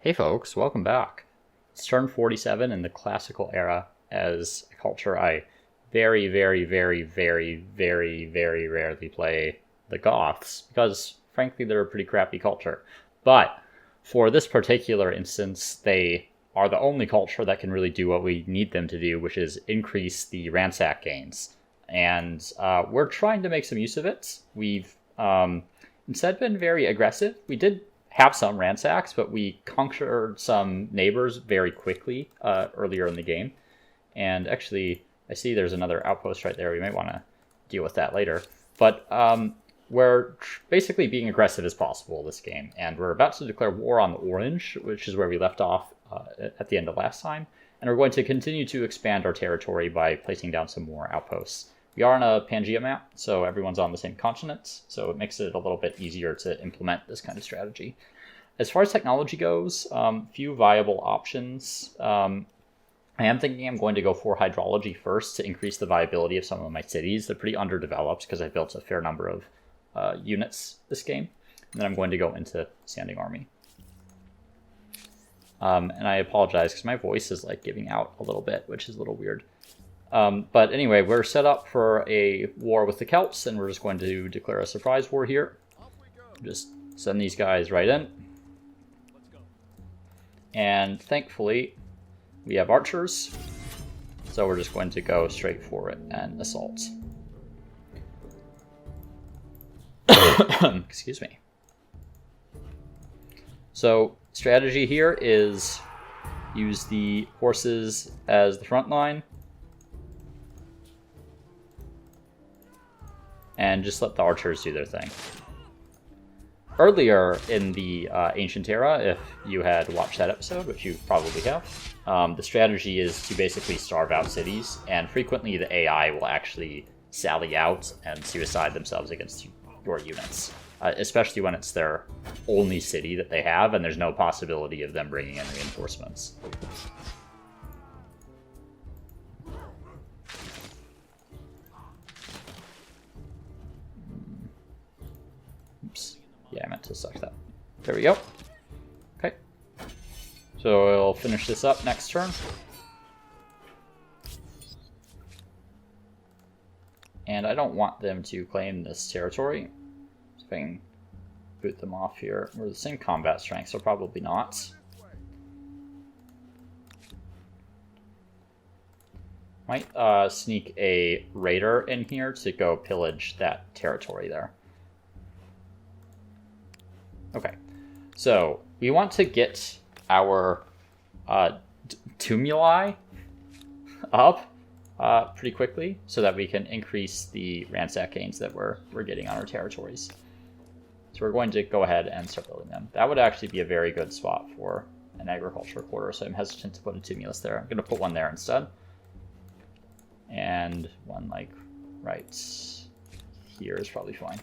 Hey folks, welcome back. It's turn 47 in the classical era as a culture. I very rarely play the Goths because, frankly, they're a pretty crappy culture. But for this particular instance, they are the only culture that can really do what we need them to do, which is increase the Ransack gains. And we're trying to make some use of it. We've instead been very aggressive. We did have some Ransacks, but we conquered some neighbors very quickly earlier in the game. And actually, I see there's another outpost right there. We might want to deal with that later. But we're basically being aggressive as possible this game. And we're about to declare war on the Orange, which is where we left off at the end of last time. And we're going to continue to expand our territory by placing down some more outposts. We are on a Pangea map, so everyone's on the same continent, so it makes it a little bit easier to implement this kind of strategy. As far as technology goes, few viable options. I am thinking I'm going to go for hydrology first to increase the viability of some of my cities. They're pretty underdeveloped because I built a fair number of units this game. And then I'm going to go into standing army. And I apologize because my voice is like giving out a little bit, which is a little weird. But anyway, we're set up for a war with the Celts, and we're just going to declare a surprise war here. Just send these guys right in. And thankfully, we have archers, so we're just going to go straight for it and assault. Excuse me. So, strategy here is use the horses as the front line, and just let the archers do their thing. Earlier in the Ancient Era, if you had watched that episode, which you probably have, the strategy is to basically starve out cities, and frequently the AI will actually sally out and suicide themselves against your units, especially when it's their only city that they have, and there's no possibility of them bringing in reinforcements. Oops. Yeah, I meant to select that. There we go. Okay. So we'll finish this up next turn. And I don't want them to claim this territory. So if I can boot them off here. We're the same combat strength, so probably not. Might sneak a raider in here to go pillage that territory there. Okay, so we want to get our tumuli up pretty quickly so that we can increase the ransack gains that we're getting on our territories. So we're going to go ahead and start building them. That would actually be a very good spot for an agricultural quarter, so I'm hesitant to put a tumulus there. I'm going to put one there instead. And one like right here is probably fine.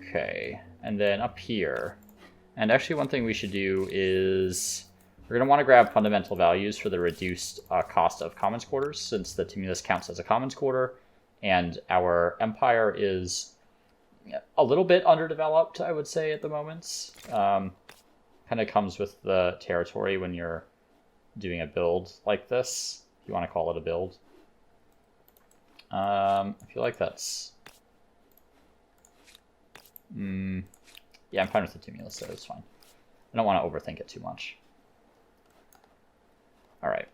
Okay, and then up here, and actually one thing we should do is we're going to want to grab fundamental values for the reduced cost of commons quarters, since the tumulus counts as a commons quarter, and our empire is a little bit underdeveloped, I would say, at the moment. Kind of comes with the territory when you're doing a build like this, if you want to call it a build. I feel like that's... yeah, I'm fine with the tumulus, so it's fine. I don't want to overthink it too much. Alright.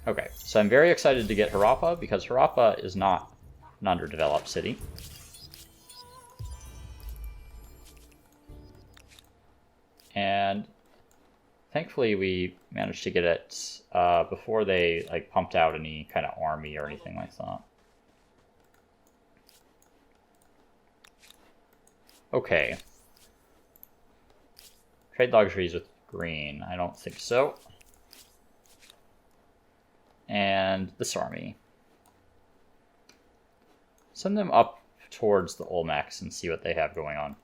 Okay, so I'm very excited to get Harappa, because Harappa is not an underdeveloped city. And thankfully we managed to get it before they like pumped out any kind of army or anything like that. Okay. Trade luxuries with green. I don't think so. And this army. Send them up towards the Olmecs and see what they have going on.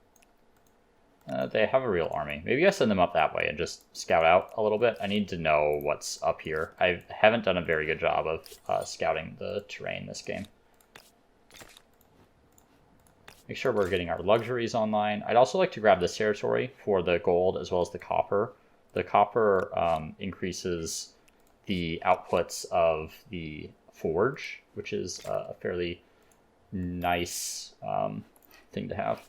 They have a real army. Maybe I send them up that way and just scout out a little bit. I need to know what's up here. I haven't done a very good job of scouting the terrain this game. Make sure we're getting our luxuries online. I'd also like to grab this territory for the gold as well as the copper. The copper increases the outputs of the forge, which is a fairly nice thing to have.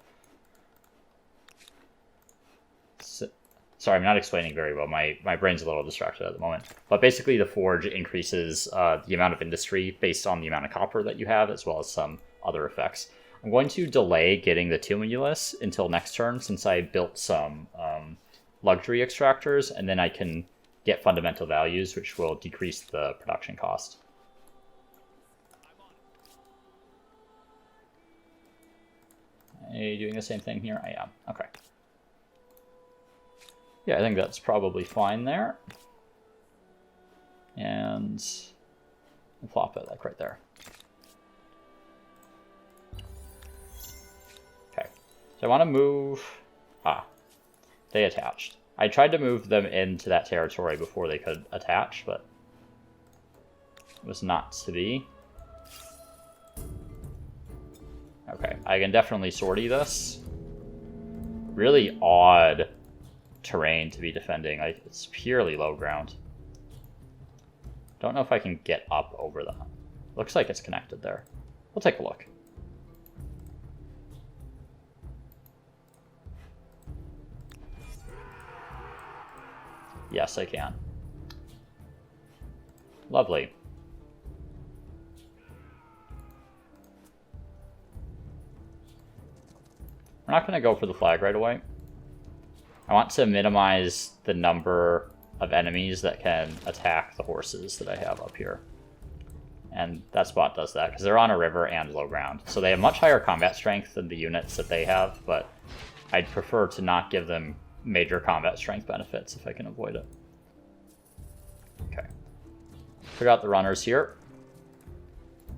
Sorry, I'm not explaining very well. My brain's a little distracted at the moment. But basically, the forge increases the amount of industry based on the amount of copper that you have, as well as some other effects. I'm going to delay getting the tumulus until next turn, since I built some luxury extractors, and then I can get fundamental values, which will decrease the production cost. Are you doing the same thing here? I am. Okay. Yeah, I think that's probably fine there. And we'll plop it like right there. Okay. So I want to move... they attached. I tried to move them into that territory before they could attach, but it was not to be. Okay, I can definitely sortie this. Really odd terrain to be defending. It's purely low ground. Don't know if I can get up over that. Looks like it's connected there. We'll take a look. Yes, I can. Lovely. We're not going to go for the flag right away. I want to minimize the number of enemies that can attack the horses that I have up here. And that spot does that, because they're on a river and low ground. So they have much higher combat strength than the units that they have, but I'd prefer to not give them major combat strength benefits if I can avoid it. Okay. Clear out the runners here.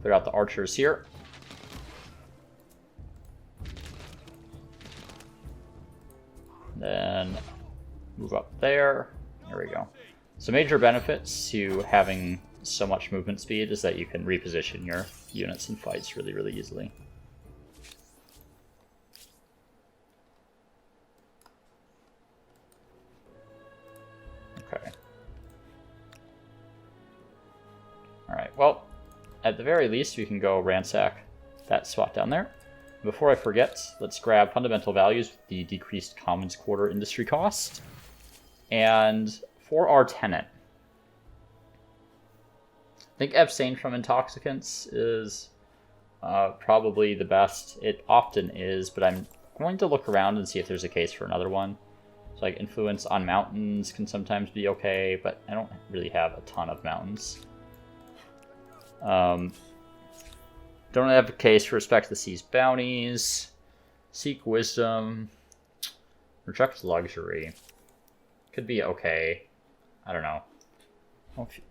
Clear out the archers here. Then move up there. There we go. So major benefits to having so much movement speed is that you can reposition your units in fights really, really easily. Okay. Alright, well, at the very least, we can go ransack that spot down there. Before I forget, let's grab fundamental values with the decreased commons quarter industry cost. And for our Tenet, I think abstain from intoxicants is probably the best. It often is, but I'm going to look around and see if there's a case for another one. So like influence on mountains can sometimes be okay, but I don't really have a ton of mountains. Don't have a case for respect the sea's bounties. Seek wisdom. Reject luxury. Could be okay. I don't know.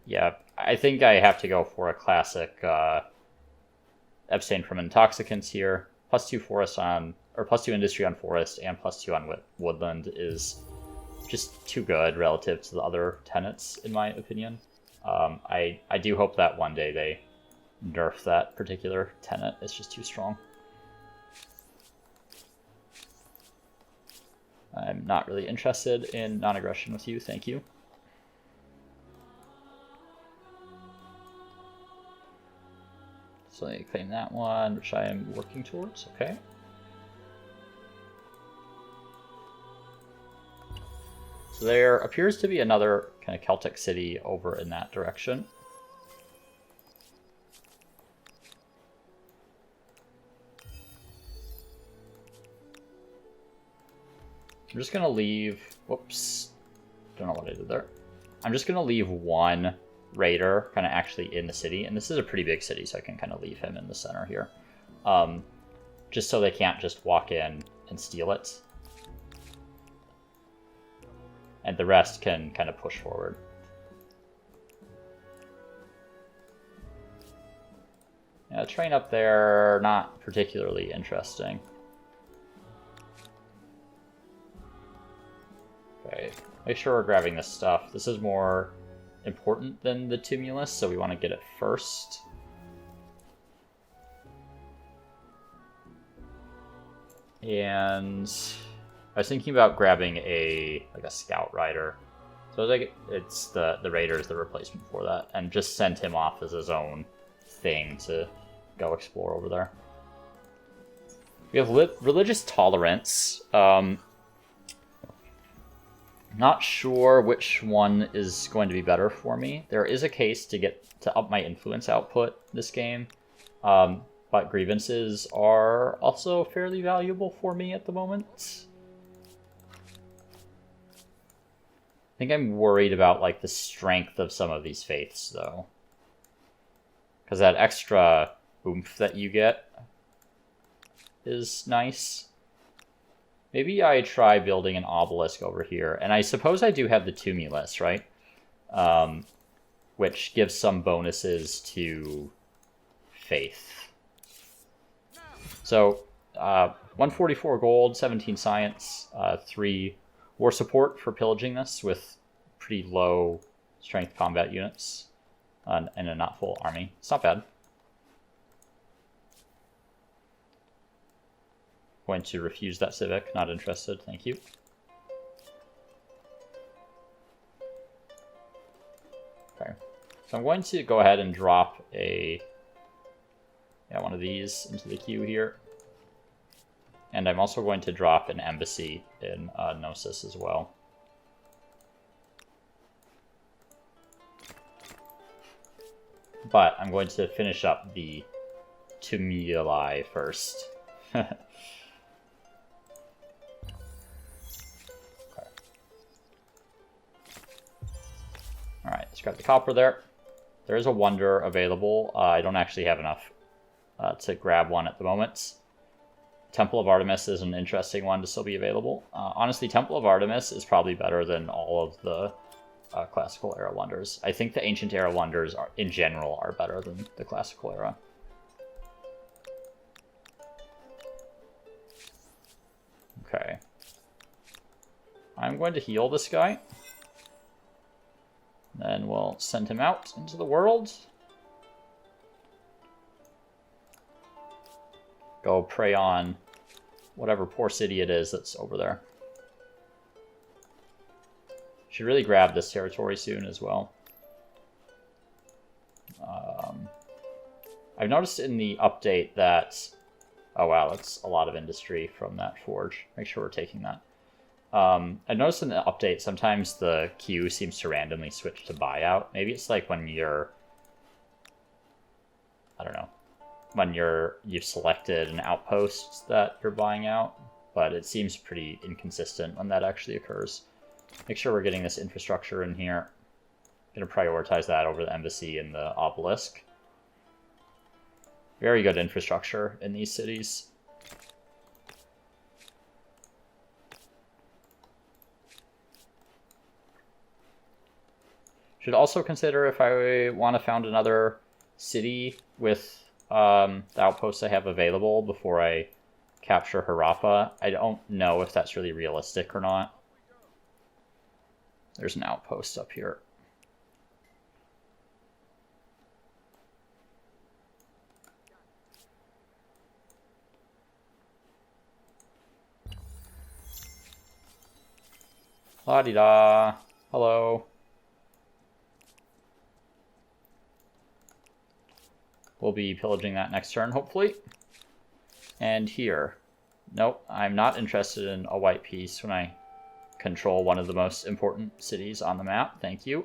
Yeah, I think I have to go for a classic abstain from intoxicants here. +2 forest on, or +2 industry on forest and +2 on woodland is just too good relative to the other tenets, in my opinion. I do hope that one day they nerf that particular tenet. It's just too strong. I'm not really interested in non-aggression with you, thank you. So I claim that one, which I am working towards, okay. So there appears to be another kind of Celtic city over in that direction. I'm just going to leave, whoops, don't know what I did there. I'm just going to leave one raider kind of actually in the city, and this is a pretty big city, so I can kind of leave him in the center here. Just so they can't just walk in and steal it. And the rest can kind of push forward. Yeah, train up there, not particularly interesting. Okay, make sure we're grabbing this stuff. This is more important than the tumulus, so we want to get it first. And I was thinking about grabbing like a scout rider. So like it's the raider is the replacement for that, and just send him off as his own thing to go explore over there. We have religious tolerance. Not sure which one is going to be better for me. There is a case to up my influence output this game, but grievances are also fairly valuable for me at the moment. I think I'm worried about like the strength of some of these faiths though, because that extra oomph that you get is nice. Maybe I try building an obelisk over here. And I suppose I do have the tumulus, right? Which gives some bonuses to faith. So, 144 gold, 17 science, 3 war support for pillaging this with pretty low strength combat units and a not full army. It's not bad. Going to refuse that civic. Not interested. Thank you. Okay. So I'm going to go ahead and drop one of these into the queue here. And I'm also going to drop an embassy in Nemossos as well. But I'm going to finish up the tumuli first. Alright, let's grab the copper there. There is a wonder available. I don't actually have enough to grab one at the moment. Temple of Artemis is an interesting one to still be available. Honestly, Temple of Artemis is probably better than all of the classical era wonders. I think the ancient era wonders in general are better than the classical era. Okay. I'm going to heal this guy. Then we'll send him out into the world. Go prey on whatever poor city it is that's over there. Should really grab this territory soon as well. I've noticed in the update that... Oh wow, that's a lot of industry from that forge. Make sure we're taking that. I noticed in the update sometimes the queue seems to randomly switch to buyout. Maybe it's like when you're... I don't know. When you've selected an outpost that you're buying out. But it seems pretty inconsistent when that actually occurs. Make sure we're getting this infrastructure in here. I'm going to prioritize that over the embassy and the obelisk. Very good infrastructure in these cities. Should also consider if I want to found another city with the outposts I have available before I capture Harappa. I don't know if that's really realistic or not. There's an outpost up here. La-di-da. Hello. We'll be pillaging that next turn, hopefully. And here. Nope, I'm not interested in a white piece when I control one of the most important cities on the map. Thank you.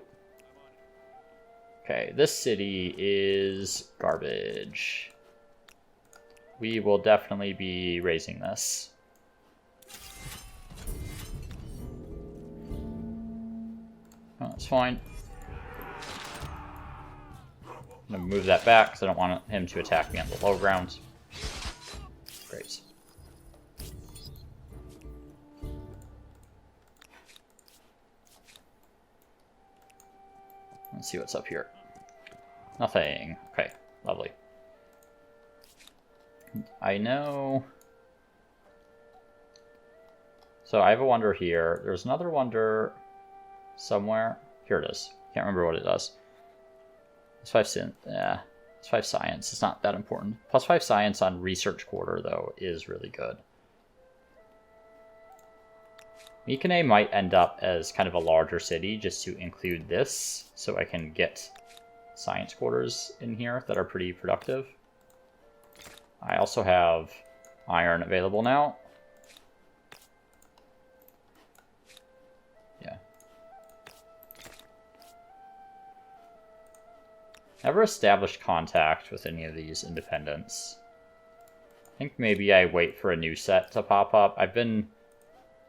Okay, this city is garbage. We will definitely be raising this. Oh, that's fine. I'm going to move that back because I don't want him to attack me on the low ground. Great. Let's see what's up here. Nothing. Okay, lovely. I know... So I have a wonder here. There's another wonder somewhere. Here it is. Can't remember what it does. It's 5 sin. Yeah, it's 5 science. It's not that important. +5 science on research quarter though is really good. Mycenae might end up as kind of a larger city just to include this, so I can get science quarters in here that are pretty productive. I also have iron available now. Yeah. Never established contact with any of these independents. I think maybe I wait for a new set to pop up. I've been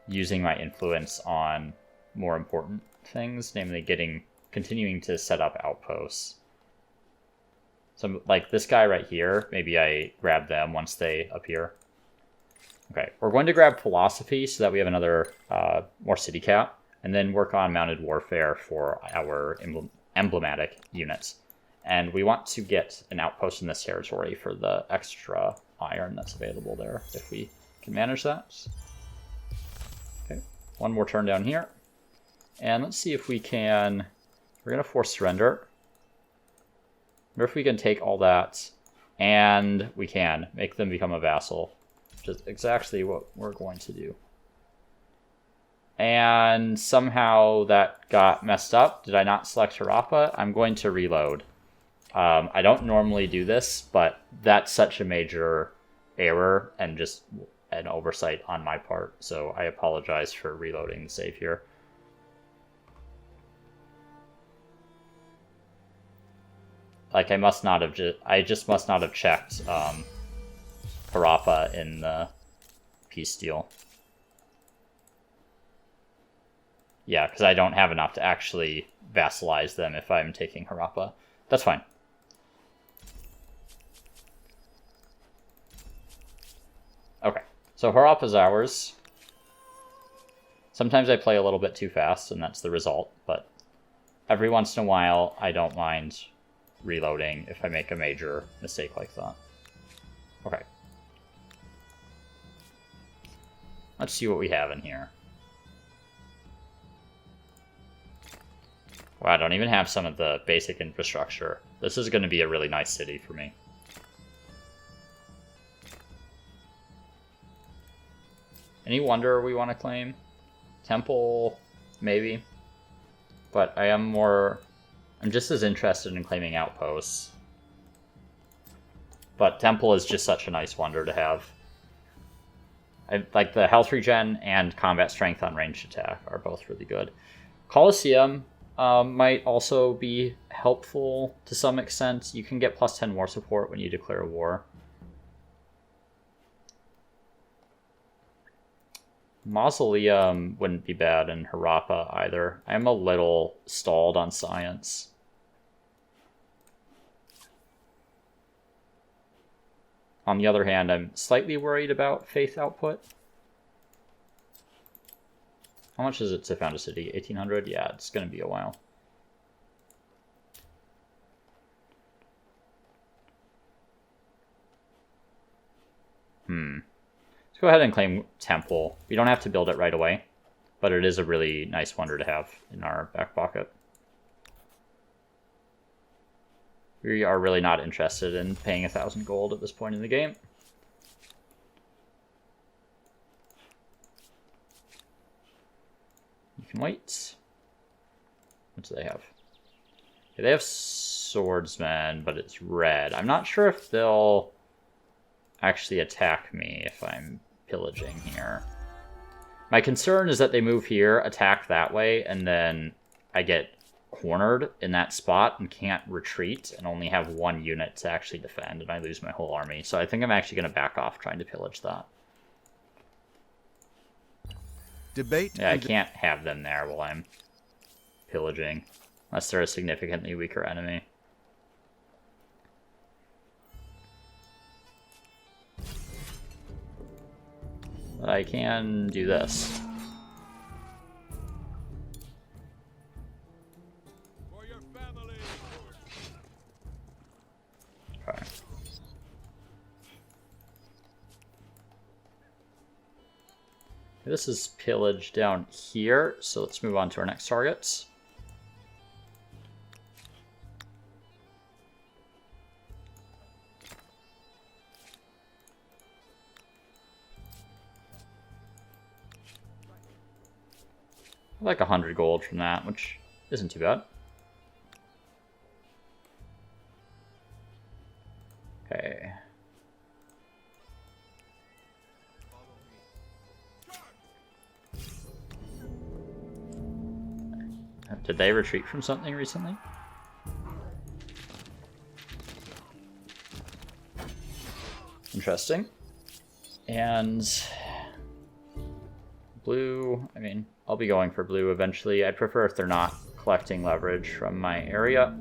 using my influence on more important things, namely continuing to set up outposts. So, like this guy right here, maybe I grab them once they appear. Okay, we're going to grab philosophy so that we have another more city cap, and then work on mounted warfare for our emblematic units. And we want to get an outpost in this territory for the extra iron that's available there, if we can manage that. Okay, one more turn down here. And let's see if we can... We're going to force surrender. Wonder if we can take all that, and we can make them become a vassal, which is exactly what we're going to do. And somehow that got messed up. Did I not select Harappa? I'm going to reload. I don't normally do this, but that's such a major error and just an oversight on my part, so I apologize for reloading the save here. Like, I must not have I just must not have checked Harappa in the peace deal. Yeah, because I don't have enough to actually vassalize them if I'm taking Harappa. That's fine. Okay, so Harappa's ours. Sometimes I play a little bit too fast, and that's the result, but every once in a while, I don't mind reloading if I make a major mistake like that. Okay. Let's see what we have in here. Wow, I don't even have some of the basic infrastructure. This is going to be a really nice city for me. Any wonder we want to claim? Temple, maybe. But I'm just as interested in claiming outposts. But Temple is just such a nice wonder to have. Like the health regen and combat strength on ranged attack are both really good. Colosseum might also be helpful to some extent. You can get plus 10 war support when you declare a war. Mausoleum wouldn't be bad in Harappa either. I'm a little stalled on science. On the other hand, I'm slightly worried about faith output. How much is it to found a city? 1800? Yeah, it's going to be a while. Let's go ahead and claim Temple. We don't have to build it right away, but it is a really nice wonder to have in our back pocket. We are really not interested in paying 1,000 gold at this point in the game. You can wait. What do they have? Okay, they have swordsmen, but it's red. I'm not sure if they'll actually attack me if I'm pillaging here. My concern is that they move here, attack that way, and then I get cornered in that spot and can't retreat and only have one unit to actually defend, and I lose my whole army. So I think I'm actually going to back off trying to pillage that. Yeah, I can't have them there while I'm pillaging, unless they're a significantly weaker enemy. But I can do this. Okay. This is pillage down here, so let's move on to our next targets. Like 100 gold from that, which isn't too bad. Okay. Did they retreat from something recently? Interesting. And blue, I mean, I'll be going for blue eventually. I'd prefer if they're not collecting leverage from my area.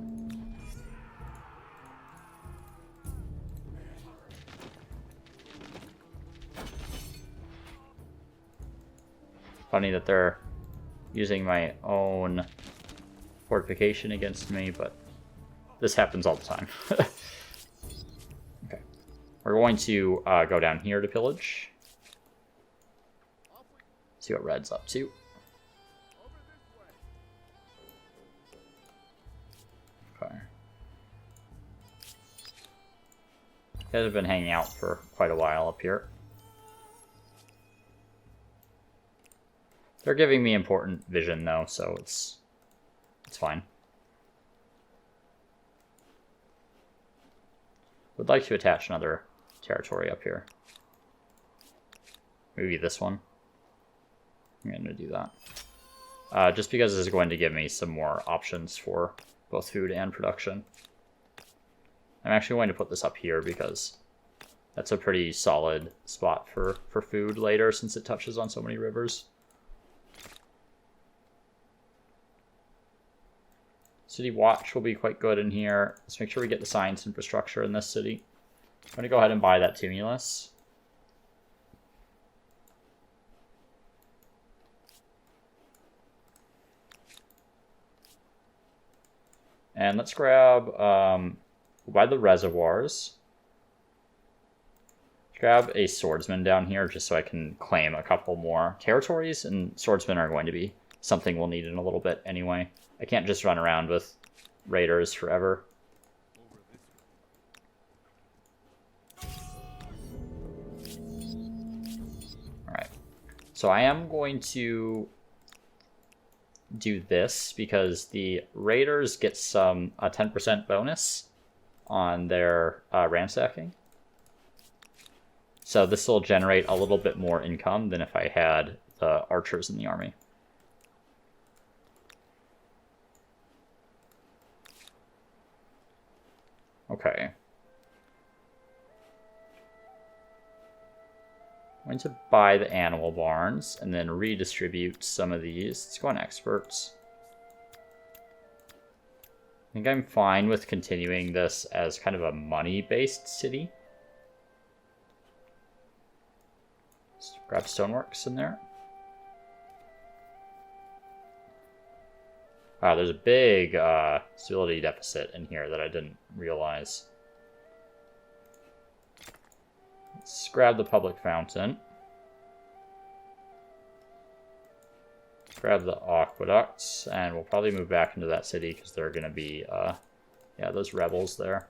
Funny that they're using my own fortification against me, but this happens all the time. Okay. We're going to go down here to pillage. See what red's up to. Okay. Guys have been hanging out for quite a while up here. They're giving me important vision though, so it's fine. Would like to attach another territory up here. Maybe this one. I'm going to do that. Just because this is going to give me some more options for both food and production. I'm actually going to put this up here because that's a pretty solid spot for food later since it touches on so many rivers. City Watch will be quite good in here. Let's make sure we get the science infrastructure in this city. I'm going to go ahead and buy that tumulus. And let's grab, by the reservoirs, grab a swordsman down here just so I can claim a couple more territories, and swordsmen are going to be something we'll need in a little bit anyway. I can't just run around with raiders forever. Alright, so I am going to do this because the raiders get a 10% bonus on their ransacking. So this will generate a little bit more income than if I had the archers in the army. Okay. I'm going to buy the animal barns and then redistribute some of these. Let's go on experts. I think I'm fine with continuing this as kind of a money-based city. Let's grab stoneworks in there. Wow, there's a big stability deficit in here that I didn't realize. Let's grab the public fountain. Grab the aqueducts, and we'll probably move back into that city because there are going to be, yeah, those rebels there.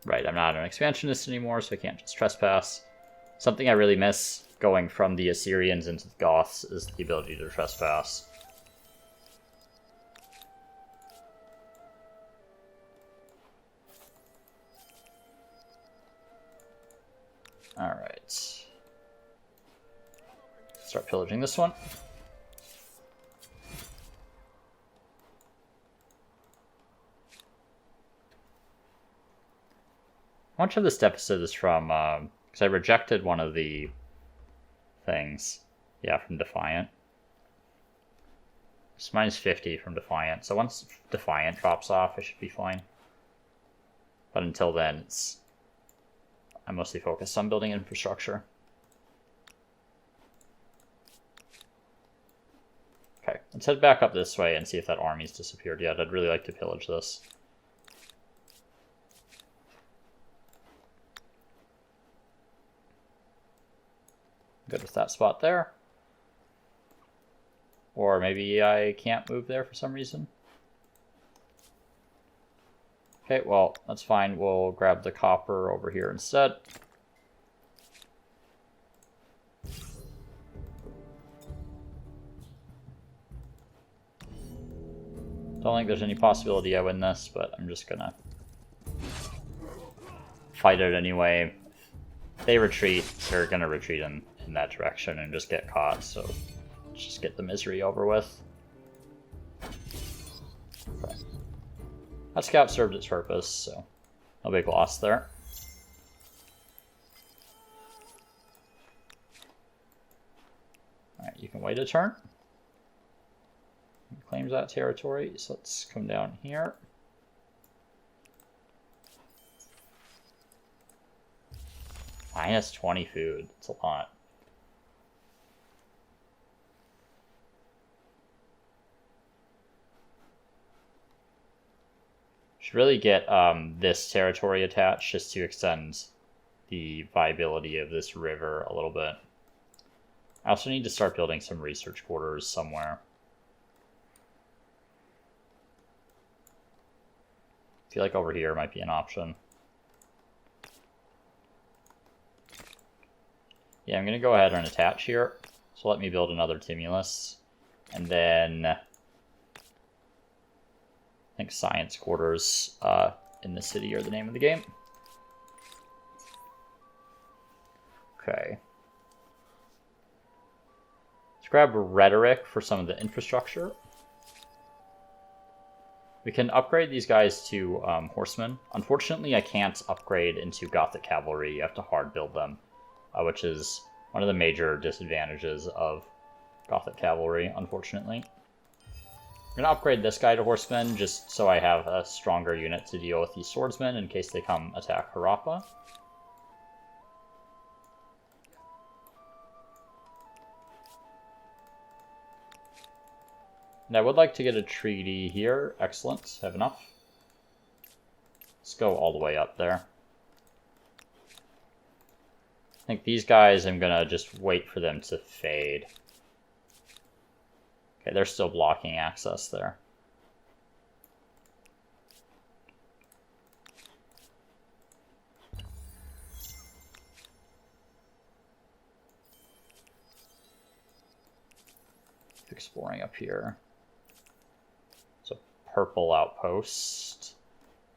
Right, I'm not an expansionist anymore, so I can't just trespass. Something I really miss going from the Assyrians into the Goths is the ability to trespass. Alright. Start pillaging this one. How much of this deficit is from, because I rejected one of the things. Yeah, from Defiant. It's minus 50 from Defiant. So once Defiant drops off, I should be fine. But until then, I'm mostly focused on building infrastructure. Okay, let's head back up this way and see if that army's disappeared yet. I'd really like to pillage this. Good with that spot there. Or maybe I can't move there for some reason. Okay, well, that's fine. We'll grab the copper over here instead. Don't think there's any possibility I win this, but I'm just gonna fight it anyway. If they retreat, they're gonna retreat in that direction and just get caught, so let's just get the misery over with. Okay. That scout served its purpose, so no big loss there. Alright, you can wait a turn. Claims that territory, so let's come down here. Minus 20 food, it's a lot. Should really get this territory attached just to extend the viability of this river a little bit. I also need to start building some research quarters somewhere. I feel like over here might be an option. Yeah, I'm going to go ahead and attach here. So let me build another Tumulus. And then I think science quarters in the city are the name of the game. Okay. Let's grab rhetoric for some of the infrastructure. We can upgrade these guys to horsemen. Unfortunately, I can't upgrade into Gothic cavalry. You have to hard build them, which is one of the major disadvantages of Gothic cavalry, unfortunately. I'm going to upgrade this guy to horsemen just so I have a stronger unit to deal with these swordsmen in case they come attack Harappa. And I would like to get a treaty here. Excellent. Have enough. Let's go all the way up there. I think these guys, I'm going to just wait for them to fade. Okay, they're still blocking access there. Exploring up here. It's a purple outpost.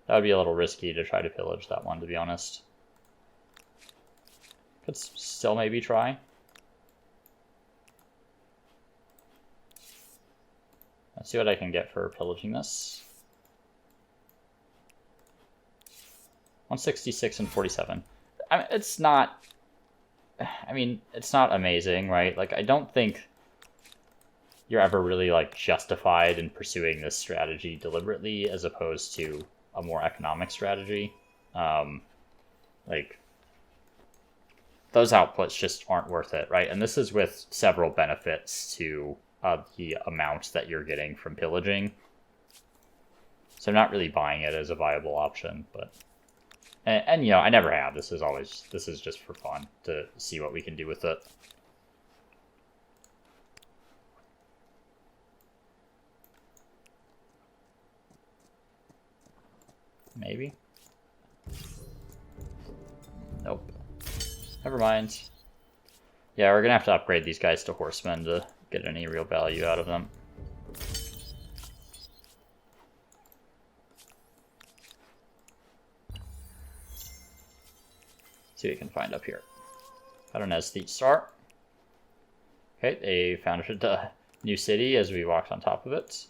That would be a little risky to try to pillage that one, to be honest. Could still maybe try. Let's see what I can get for pillaging this. 166 and 47. It's not... I mean, it's not amazing, right? Like, I don't think you're ever really, like, justified in pursuing this strategy deliberately as opposed to a more economic strategy. Like, those outputs just aren't worth it, right? And this is with several benefits to the amount that you're getting from pillaging. So I'm not really buying it as a viable option, but... And you know, I never have. This is just for fun, to see what we can do with it. Maybe? Nope. Never mind. Yeah, we're gonna have to upgrade these guys to horsemen to get any real value out of them. See what we can find up here. Got an aesthete start. Okay, they founded a new city as we walked on top of it.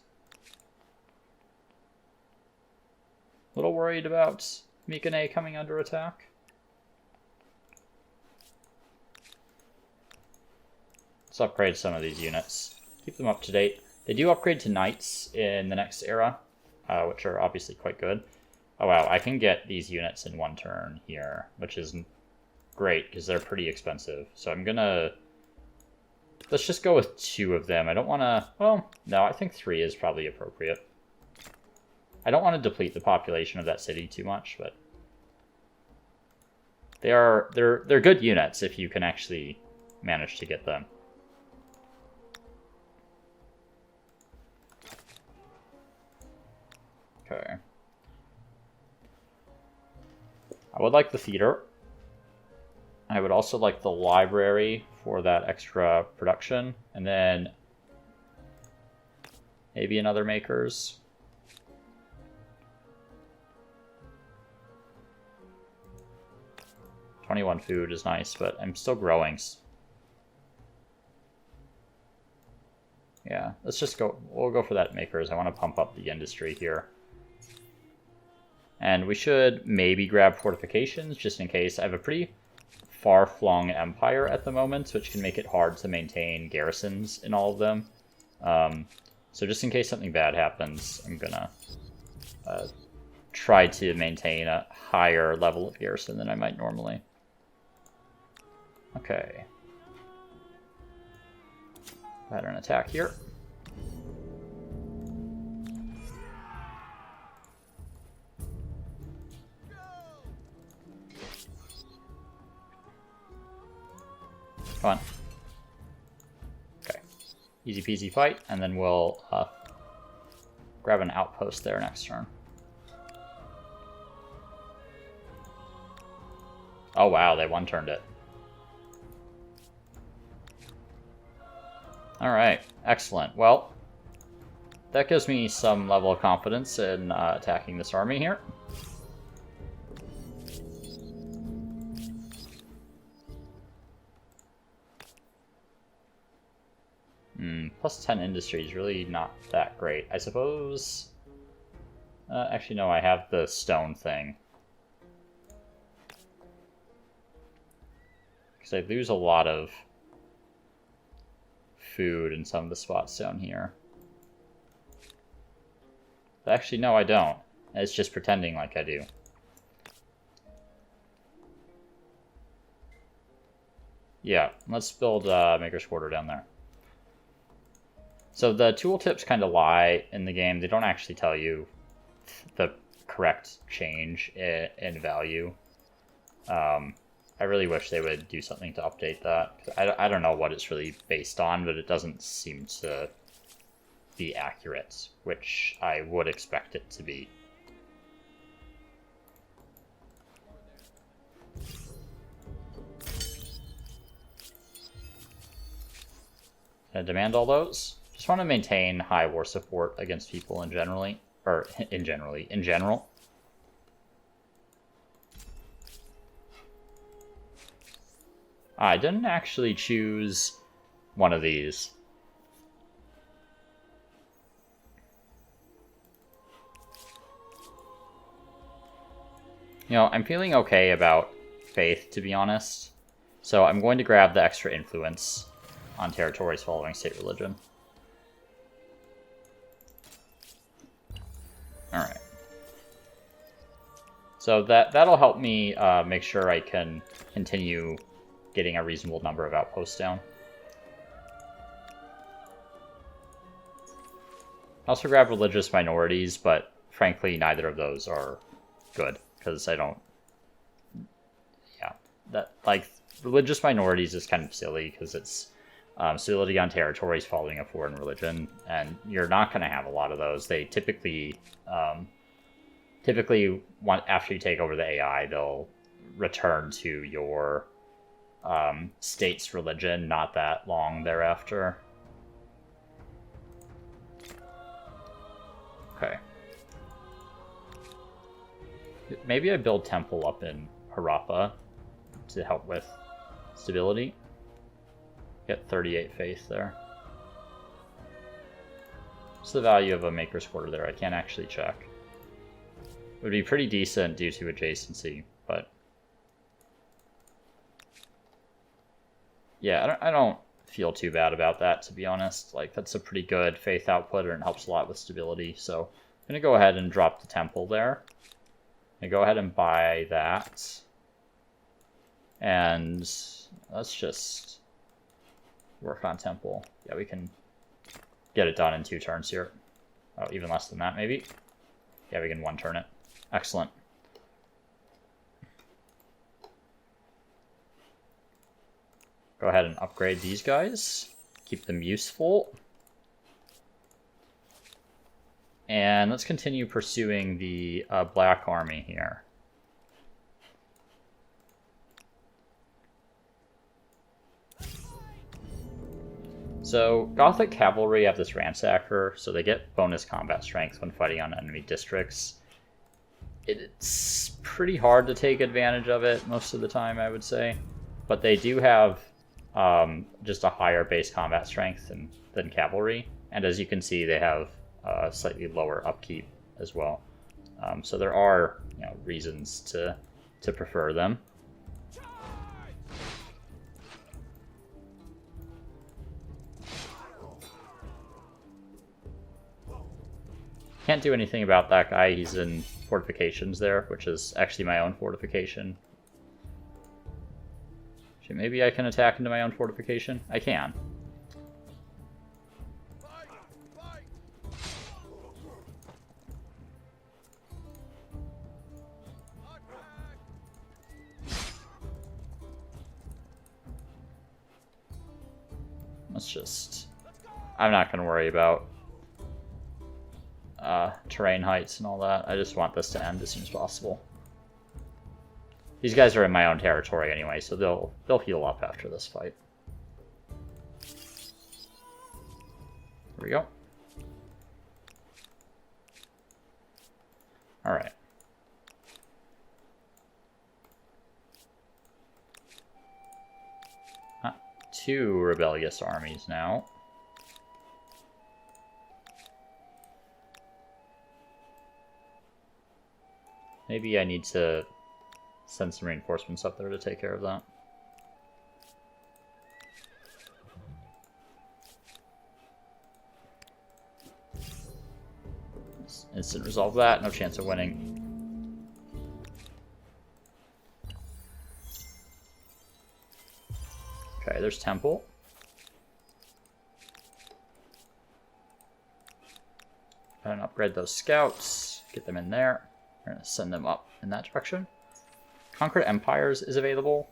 A little worried about Mycenae coming under attack. Let's upgrade some of these units. Keep them up to date. They do upgrade to knights in the next era, which are obviously quite good. Oh wow, I can get these units in one turn here, which is great because they're pretty expensive. So I'm gonna... Let's just go with 2 of them. I don't want to... Well, no, I think 3 is probably appropriate. I don't want to deplete the population of that city too much, but they're good units if you can actually manage to get them. Okay. I would like the theater. I would also like the library for that extra production. And then maybe another maker's. $21 food is nice, but I'm still growing. Yeah, let's just go. We'll go for that makers. I want to pump up the industry here. And we should maybe grab fortifications just in case. I have a pretty far-flung empire at the moment, which can make it hard to maintain garrisons in all of them. So just in case something bad happens, I'm gonna try to maintain a higher level of garrison than I might normally. Okay. Pattern attack here. Come on. Okay. Easy peasy fight, and then we'll grab an outpost there next turn. Oh wow, they one-turned it. Alright, excellent. Well, that gives me some level of confidence in attacking this army here. Plus 10 industry is really not that great. I suppose... actually, no, I have the stone thing. Because I lose a lot of food in some of the spots down here. But actually, no, I don't. It's just pretending like I do. Yeah, let's build Maker's Quarter down there. So the tooltips kind of lie in the game. They don't actually tell you the correct change in value. I really wish they would do something to update that. I don't know what it's really based on, but it doesn't seem to be accurate, which I would expect it to be. Can I demand all those? Just want to maintain high war support against people in general. I didn't actually choose one of these. You know, I'm feeling okay about faith, to be honest. So I'm going to grab the extra influence on territories following state religion. Alright. So that'll help me make sure I can continue getting a reasonable number of outposts down. I also grab religious minorities, but frankly neither of those are good, because I don't... Yeah, that, like, religious minorities is kind of silly, because it's civility on territories following a foreign religion, and you're not going to have a lot of those. They typically after you take over the AI, they'll return to your state's religion not that long thereafter. Okay. Maybe I build temple up in Harappa to help with stability. Get 38 faith there. What's the value of a Maker's Quarter there? I can't actually check. It would be pretty decent due to adjacency, but... Yeah, I don't feel too bad about that, to be honest. Like, that's a pretty good faith output, and it helps a lot with stability. So I'm going to go ahead and drop the temple there. I'm going to go ahead and buy that. And let's just work on temple. Yeah, we can get it done in 2 turns here. Oh, even less than that, maybe. Yeah, we can 1-turn it. Excellent. Go ahead and upgrade these guys. Keep them useful. And let's continue pursuing the Black Army here. So Gothic cavalry have this Ransacker, so they get bonus combat strength when fighting on enemy districts. It's pretty hard to take advantage of it most of the time, I would say. But they do have just a higher base combat strength than cavalry. And as you can see, they have slightly lower upkeep as well. So there are reasons to prefer them. Can't do anything about that guy. He's in fortifications there, which is actually my own fortification. Actually, maybe I can attack into my own fortification? I can. Let's just... I'm not going to worry about terrain heights and all that. I just want this to end as soon as possible. These guys are in my own territory anyway, so they'll heal up after this fight. There we go. Alright. Two rebellious armies now. Maybe I need to send some reinforcements up there to take care of that. Instant resolve that, no chance of winning. Okay, there's Temple. And upgrade those scouts, get them in there. We're going to send them up in that direction. Conquered Empires is available.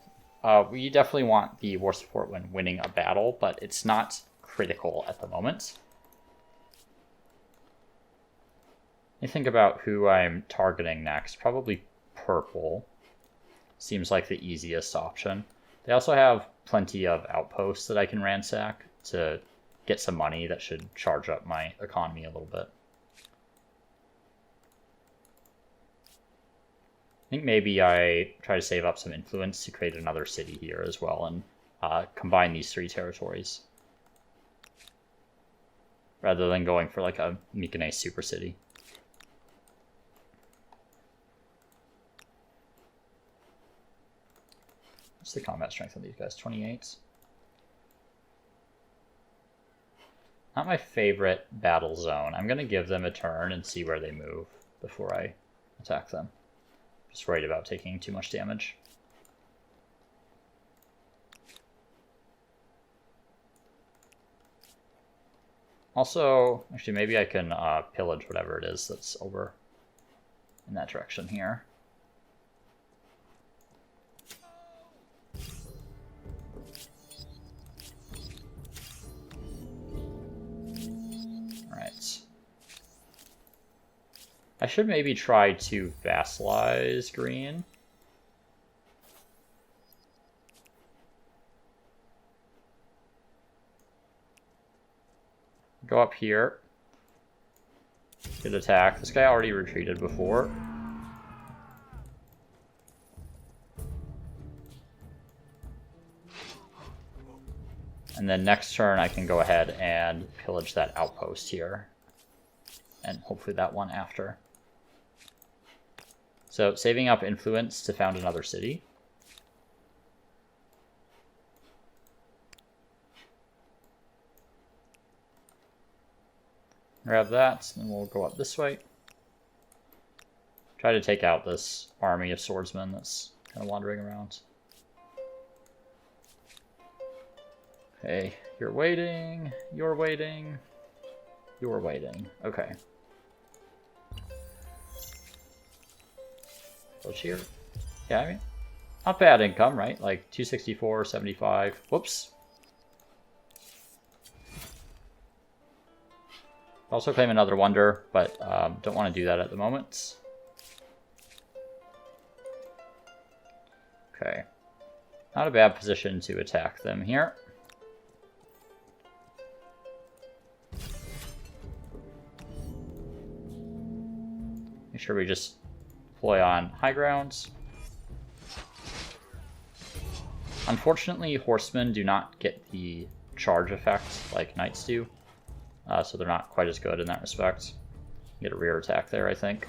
We definitely want the war support when winning a battle, but it's not critical at the moment. You think about who I'm targeting next. Probably purple. Seems like the easiest option. They also have plenty of outposts that I can ransack to get some money that should charge up my economy a little bit. I think maybe I try to save up some influence to create another city here as well and combine these three territories. Rather than going for like a Mykonos super city. What's the combat strength of these guys? 28. Not my favorite battle zone. I'm going to give them a turn and see where they move before I attack them. Just worried about taking too much damage. Also, actually maybe I can pillage whatever it is that's over in that direction here. Alright. I should maybe try to vassalize green. Go up here. Good attack. This guy already retreated before. And then next turn I can go ahead and pillage that outpost here. And hopefully that one after. So saving up influence to found another city. Grab that, and we'll go up this way. Try to take out this army of swordsmen that's kind of wandering around. Okay, you're waiting, you're waiting, you're waiting. Okay. What's here? Yeah, I mean, not bad income, right? Like 264, 75. Whoops. Also claim another wonder, but don't want to do that at the moment. Okay. Not a bad position to attack them here. Make sure we just deploy on high ground. Unfortunately, horsemen do not get the charge effect like knights do, so they're not quite as good in that respect. Get a rear attack there, I think.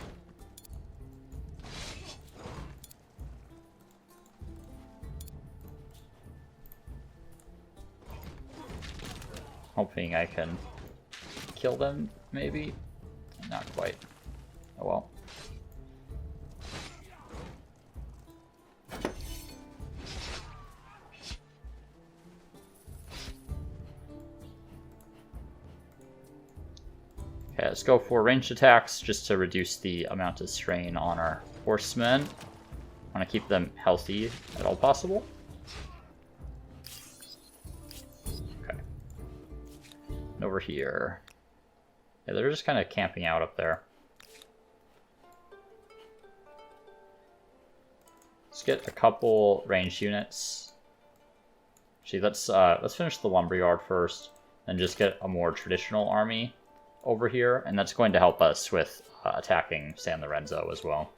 Hoping I can kill them, maybe. Not quite. Oh well. Okay, let's go for ranged attacks just to reduce the amount of strain on our horsemen. I want to keep them healthy at all possible. Okay. And over here. Yeah, they're just kind of camping out up there. Let's get a couple ranged units. Actually, let's finish the lumberyard first, and just get a more traditional army over here, and that's going to help us with attacking San Lorenzo as well.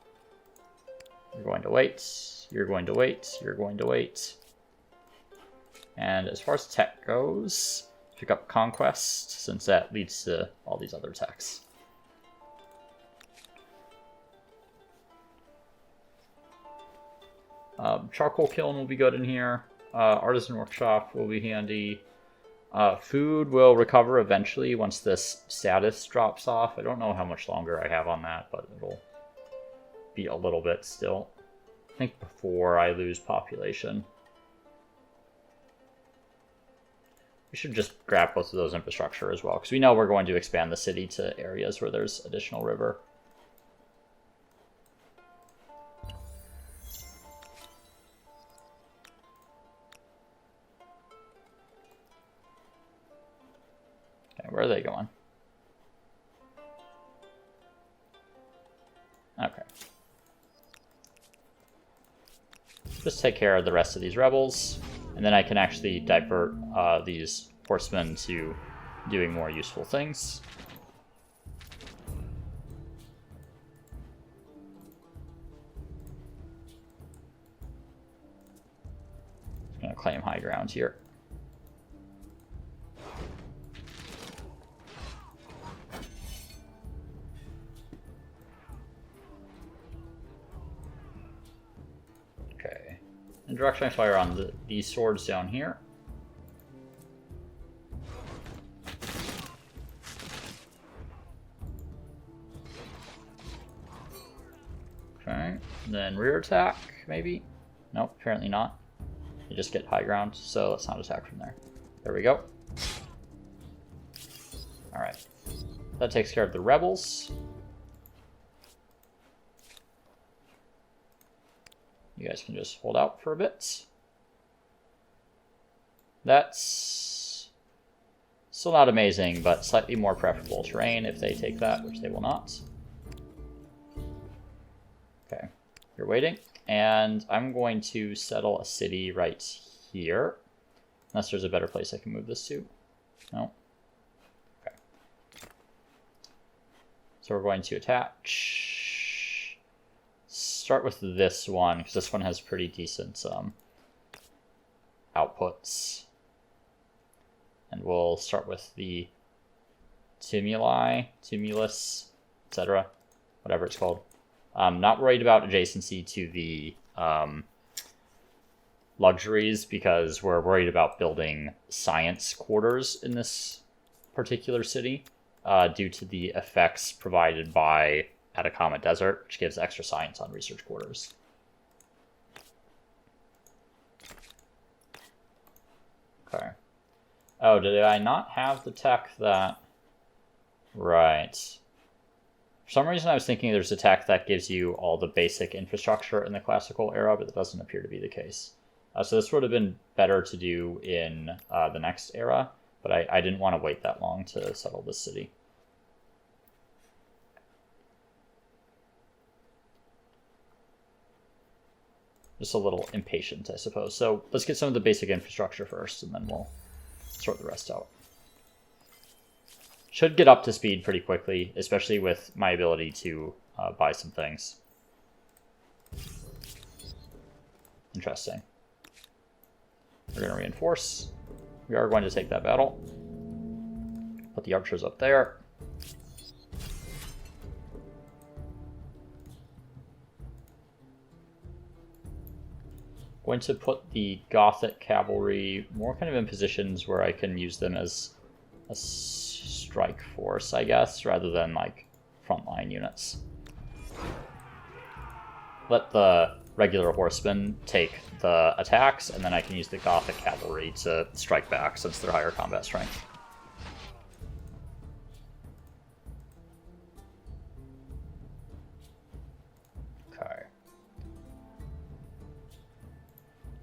You're going to wait. You're going to wait. You're going to wait. And as far as tech goes, pick up Conquest, since that leads to all these other techs. Charcoal kiln will be good in here. Artisan workshop will be handy. Food will recover eventually once this status drops off. I don't know how much longer I have on that, but it'll be a little bit still. I think before I lose population. We should just grab both of those infrastructure as well, because we know we're going to expand the city to areas where there's additional river. Okay, where are they going? Okay. Just take care of the rest of these rebels, and then I can actually divert these horsemen to doing more useful things. I'm going to claim high ground here. And directional fire on these swords down here. Okay, and then rear attack, maybe? Nope, apparently not. You just get high ground, so let's not attack from there. There we go. Alright. That takes care of the rebels. You guys can just hold out for a bit. That's still not amazing, but slightly more preferable terrain if they take that, which they will not. Okay, you're waiting. And I'm going to settle a city right here. Unless there's a better place I can move this to. No. Okay. So we're going to attach. Start with this one, because this one has pretty decent outputs. And we'll start with the tumulus, etc. Whatever it's called. Not worried about adjacency to the luxuries, because we're worried about building science quarters in this particular city due to the effects provided by Atacama Desert, which gives extra science on research quarters. Okay. Oh, did I not have the tech that... Right. For some reason I was thinking there's a tech that gives you all the basic infrastructure in the classical era, but that doesn't appear to be the case. So this would have been better to do in the next era, but I didn't want to wait that long to settle this city. Just a little impatient, I suppose. So let's get some of the basic infrastructure first, and then we'll sort the rest out. Should get up to speed pretty quickly, especially with my ability to buy some things. Interesting. We're going to reinforce. We are going to take that battle. Put the archers up there. Going to put the Gothic cavalry more kind of in positions where I can use them as a strike force, I guess, rather than like frontline units. Let the regular horsemen take the attacks, and then I can use the Gothic cavalry to strike back since they're higher combat strength. Okay.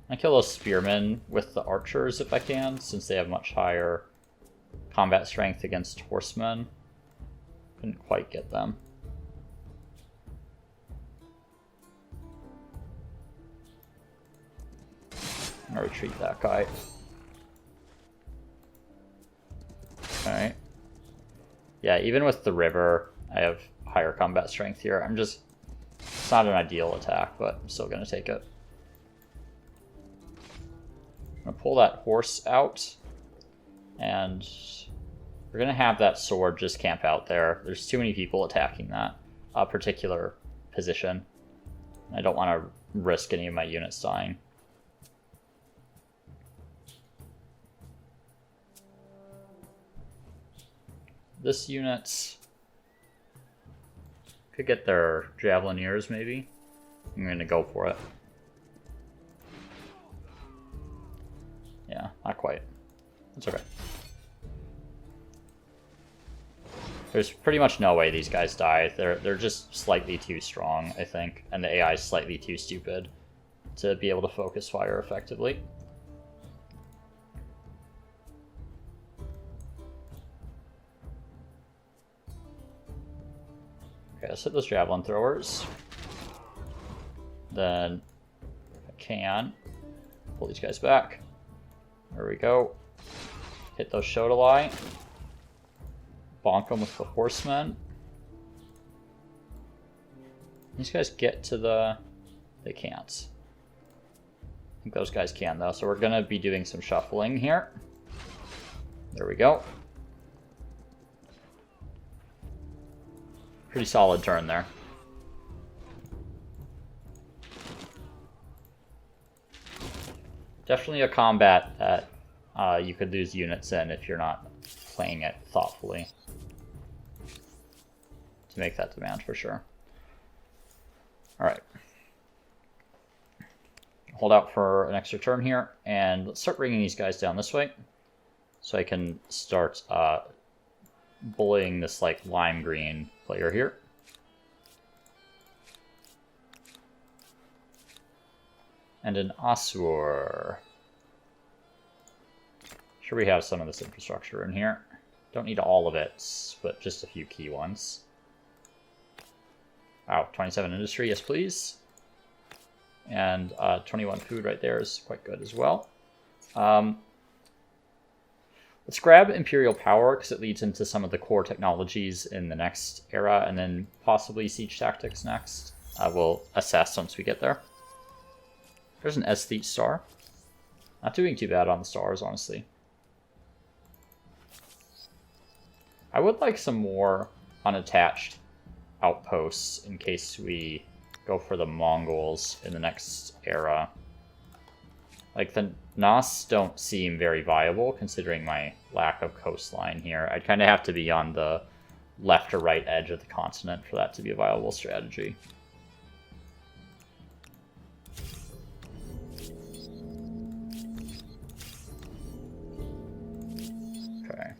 I kill those spearmen with the archers if I can, since they have much higher combat strength against horsemen. Couldn't quite get them. I'm gonna retreat that guy. Okay. Yeah, even with the river, I have higher combat strength here. It's not an ideal attack, but I'm still gonna take it. I'm gonna pull that horse out, and we're gonna have that sword just camp out there. There's too many people attacking that particular position. I don't want to risk any of my units dying. This unit could get their javelineers, maybe. I'm going to go for it. Yeah, not quite. It's okay. There's pretty much no way these guys die. They're just slightly too strong, I think, and the AI is slightly too stupid to be able to focus fire effectively. Okay, let's hit those javelin throwers. Then, if I can, pull these guys back. There we go. Hit those Shodalai. Bonk them with the horsemen. These guys get to the... They can't. I think those guys can, though. So we're going to be doing some shuffling here. There we go. Pretty solid turn there. Definitely a combat that you could lose units in if you're not playing it thoughtfully. To make that demand for sure. Alright. Hold out for an extra turn here, and let's start bringing these guys down this way. So I can start bullying this like lime green player here. And an Asur. Sure, we have some of this infrastructure in here. Don't need all of it, but just a few key ones. Wow, 27 industry, yes please. And 21 food right there is quite good as well. Let's grab Imperial Power, because it leads into some of the core technologies in the next era, and then possibly Siege Tactics next. We'll assess once we get there. There's an Aesthete Star. Not doing too bad on the stars, honestly. I would like some more unattached outposts in case we go for the Mongols in the next era. Like, the Nas don't seem very viable, considering my lack of coastline here. I'd kind of have to be on the left or right edge of the continent for that to be a viable strategy. Okay.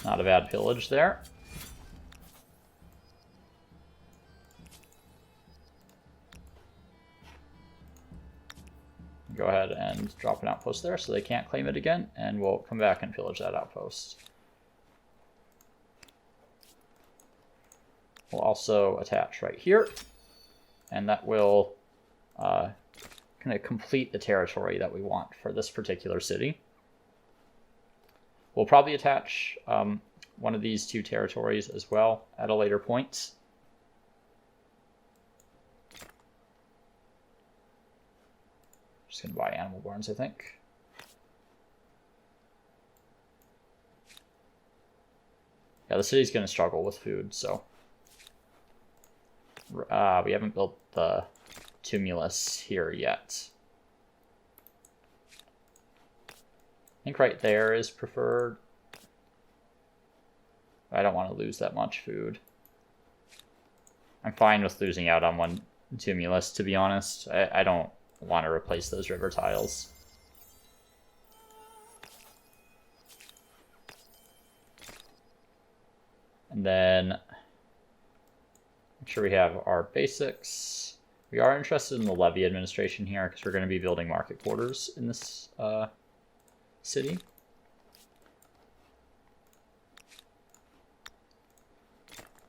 Not a bad pillage there. Go ahead and drop an outpost there so they can't claim it again, and we'll come back and pillage that outpost. We'll also attach right here, and that will kind of complete the territory that we want for this particular city. We'll probably attach one of these two territories as well at a later point. Just going to buy animal barns, I think. Yeah, the city's going to struggle with food, so... we haven't built the tumulus here yet. I think right there is preferred. I don't want to lose that much food. I'm fine with losing out on one tumulus, to be honest. I don't want to replace those river tiles. And then make sure we have our basics. We are interested in the levy administration here because we're going to be building market quarters in this city.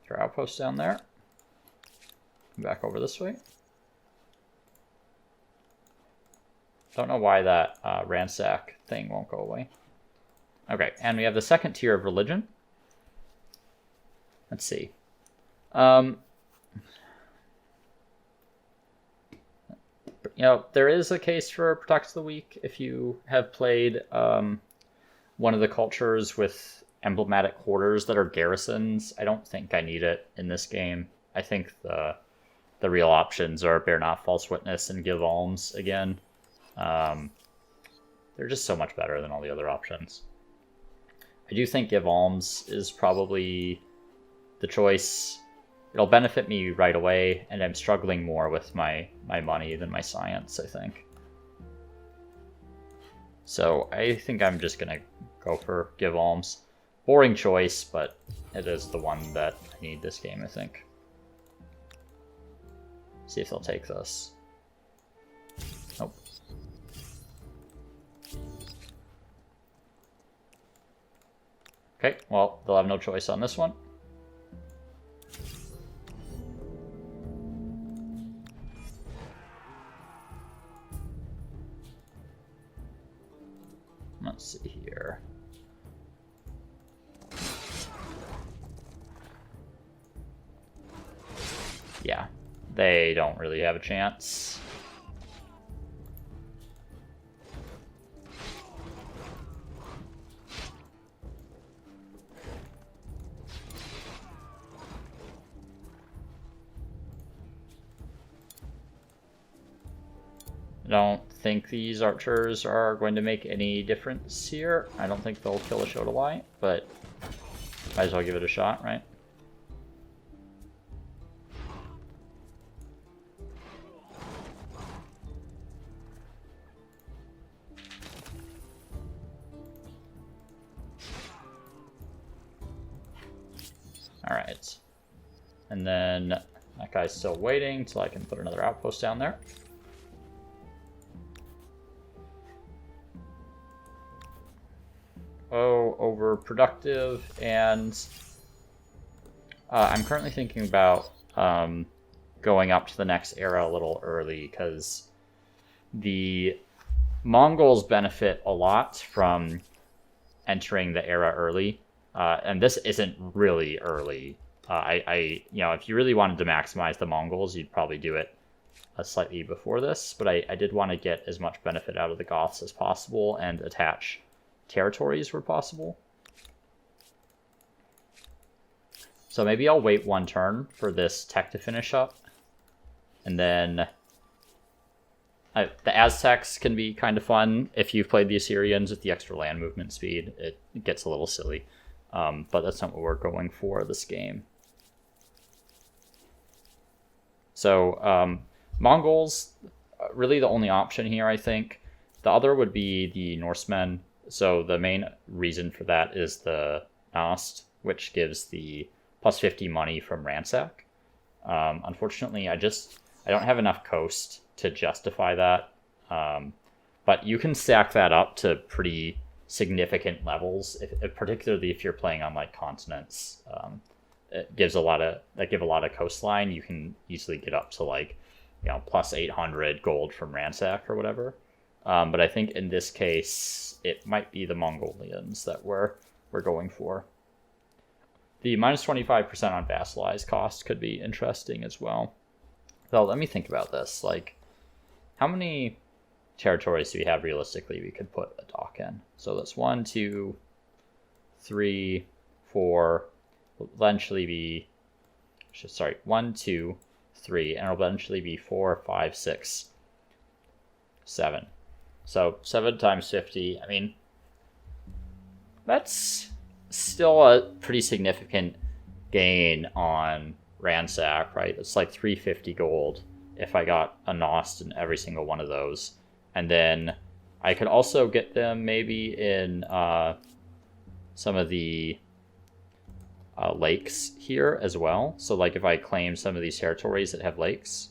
Throw outposts down there. Back over this way. Don't know why that Ransack thing won't go away. Okay, and we have the second tier of religion. Let's see. You know, there is a case for Protect of the Weak if you have played one of the cultures with emblematic quarters that are garrisons. I don't think I need it in this game. I think the real options are Bear Not False Witness and Give Alms again. They're just so much better than all the other options. I do think Give Alms is probably the choice. It'll benefit me right away, and I'm struggling more with my money than my science, I think. So I think I'm just going to go for Give Alms. Boring choice, but it is the one that I need this game, I think. See if they'll take this. Nope. Okay, well, they'll have no choice on this one. Let's see here. Yeah, they don't really have a chance. I don't think these archers are going to make any difference here. I don't think they'll kill a Shodalai, but might as well give it a shot, right? Alright. And then that guy's still waiting till I can put another outpost down there. Oh, overproductive, and I'm currently thinking about going up to the next era a little early, because the Mongols benefit a lot from entering the era early, and this isn't really early. You know, if you really wanted to maximize the Mongols, you'd probably do it slightly before this, but I did want to get as much benefit out of the Goths as possible and attach territories where possible. So maybe I'll wait one turn for this tech to finish up, and then the Aztecs can be kind of fun if you've played the Assyrians with the extra land movement speed. It gets a little silly, but that's not what we're going for this game. So Mongols, really the only option here, I think. The other would be the Norsemen. So the main reason for that is the Nost, which gives the plus 50 money from Ransack. Unfortunately, I don't have enough coast to justify that. But you can stack that up to pretty significant levels, particularly if you're playing on like continents. It gives a lot of coastline. You can easily get up to like, you know, plus 800 gold from Ransack or whatever. But I think in this case, it might be the Mongolians that we're going for. The minus 25% on vassalized cost could be interesting as well. So let me think about this. Like, how many territories do we have realistically we could put a dock in? So that's 1, 2, 3, 4, will eventually be, sorry, 1, 2, 3, and it'll eventually be 4, 5, 6, 7. So 7 times 50, I mean, that's still a pretty significant gain on Ransack, right? It's like 350 gold if I got a Nost in every single one of those. And then I could also get them maybe in some of the lakes here as well. So like if I claim some of these territories that have lakes.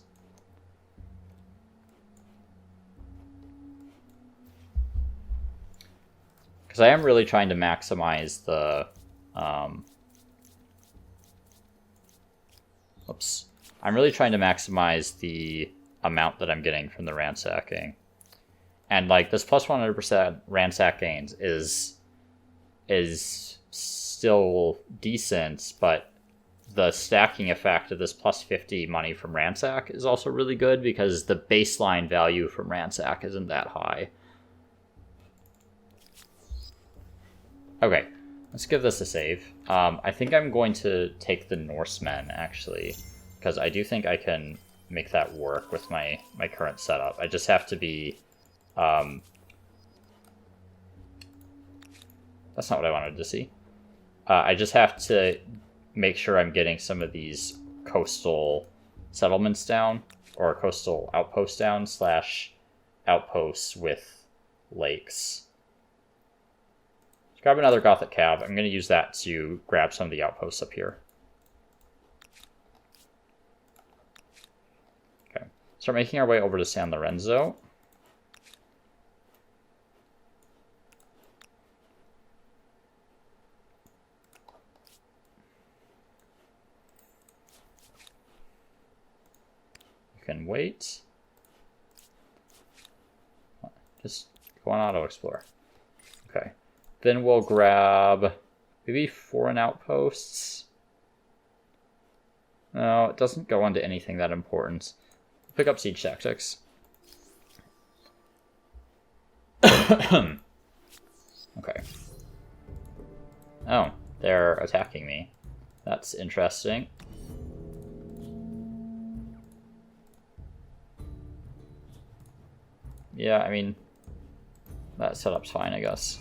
Because I am really trying to maximize the... I'm really trying to maximize the amount that I'm getting from the ransacking. And like this plus 100% ransack gains is still decent, but the stacking effect of this plus 50 money from ransack is also really good because the baseline value from ransack isn't that high. Okay, let's give this a save. I think I'm going to take the Norsemen, actually, because I do think I can make that work with my current setup. I just have to be... that's not what I wanted to see. I just have to make sure I'm getting some of these coastal settlements down, or coastal outposts down, / outposts with lakes. Grab another Gothic cab. I'm going to use that to grab some of the outposts up here. Okay. Start making our way over to San Lorenzo. You can wait. Just go on auto explore. Okay. Then we'll grab maybe foreign outposts. No, it doesn't go into anything that important. Pick up siege tactics. Okay. Oh, they're attacking me. That's interesting. Yeah, I mean, that setup's fine, I guess.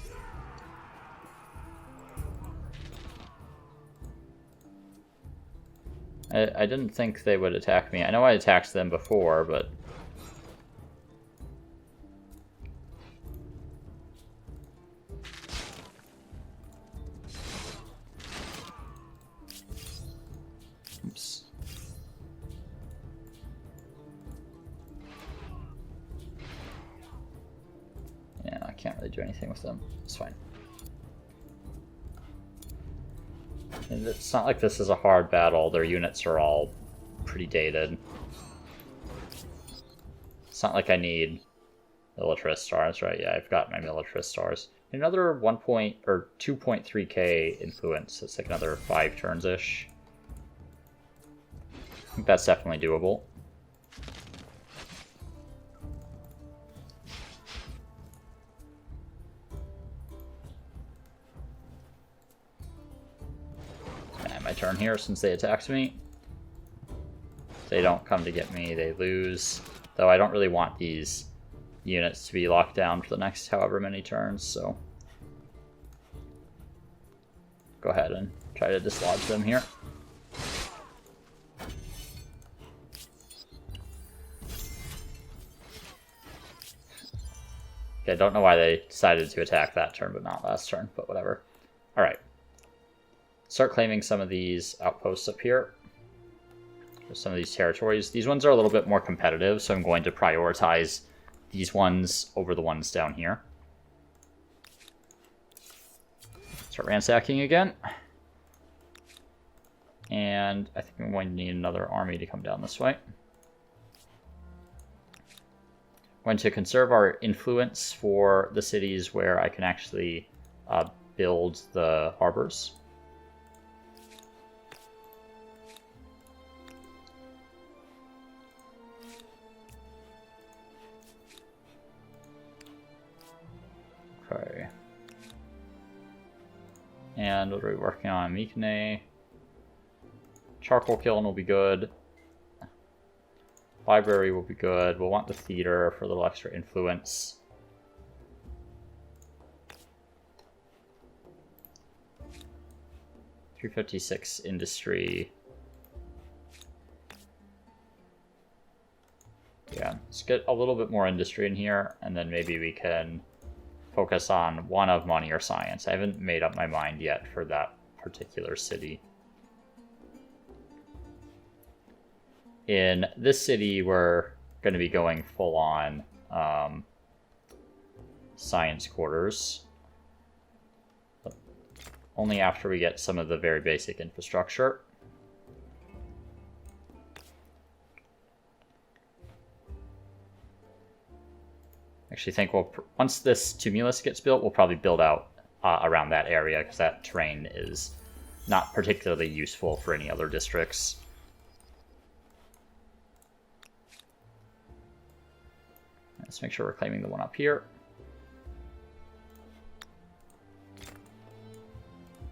I didn't think they would attack me. I know I attacked them before, but... Oops. Yeah, I can't really do anything with them. It's fine. And it's not like this is a hard battle. Their units are all pretty dated. It's not like I need militarist stars, right? Yeah, I've got my militarist stars. Another 2.3k influence. It's like another 5 turns-ish. I think that's definitely doable. My turn here since they attacked me. If they don't come to get me, they lose. Though I don't really want these units to be locked down for the next however many turns, so go ahead and try to dislodge them here. Okay, I don't know why they decided to attack that turn but not last turn, but whatever. Alright. Start claiming some of these outposts up here. Some of these territories. These ones are a little bit more competitive, so I'm going to prioritize these ones over the ones down here. Start ransacking again. And I think I'm going to need another army to come down this way. going to conserve our influence for the cities where I can actually build the harbors. Okay. And what are we working on? Mycenae. Charcoal kiln will be good. Library will be good. We'll want the theater for a little extra influence. $356 industry. Yeah, let's get a little bit more industry in here, and then maybe we can focus on one of money or science. I haven't made up my mind yet for that particular city. In this city, we're going to be going full on science quarters. But only after we get some of the very basic infrastructure. Actually think once this tumulus gets built, we'll probably build out around that area, because that terrain is not particularly useful for any other districts. Let's make sure we're claiming the one up here.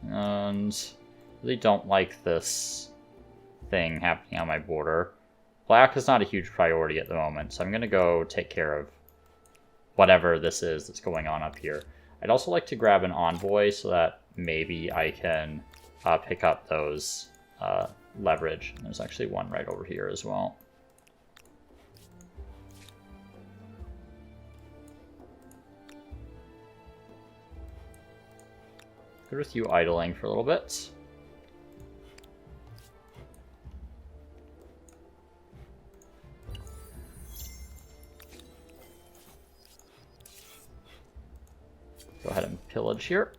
And really don't like this thing happening on my border. Black is not a huge priority at the moment, so I'm going to go take care of whatever this is that's going on up here. I'd also like to grab an envoy so that maybe I can pick up those leverage. And there's actually one right over here as well. Good with you idling for a little bit. Go ahead and pillage here.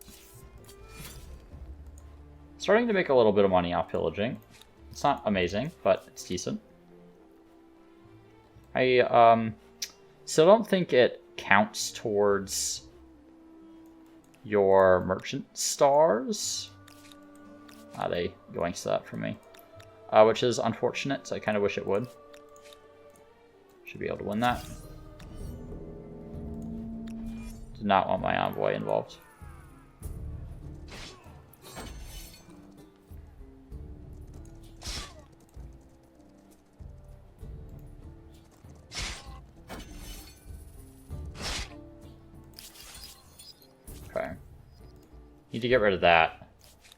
Starting to make a little bit of money off pillaging. It's not amazing, but it's decent. I still don't think it counts towards your merchant stars. They yoinks that from me. Which is unfortunate, so I kind of wish it would. Should be able to win that. Did not want my envoy involved. Okay. Need to get rid of that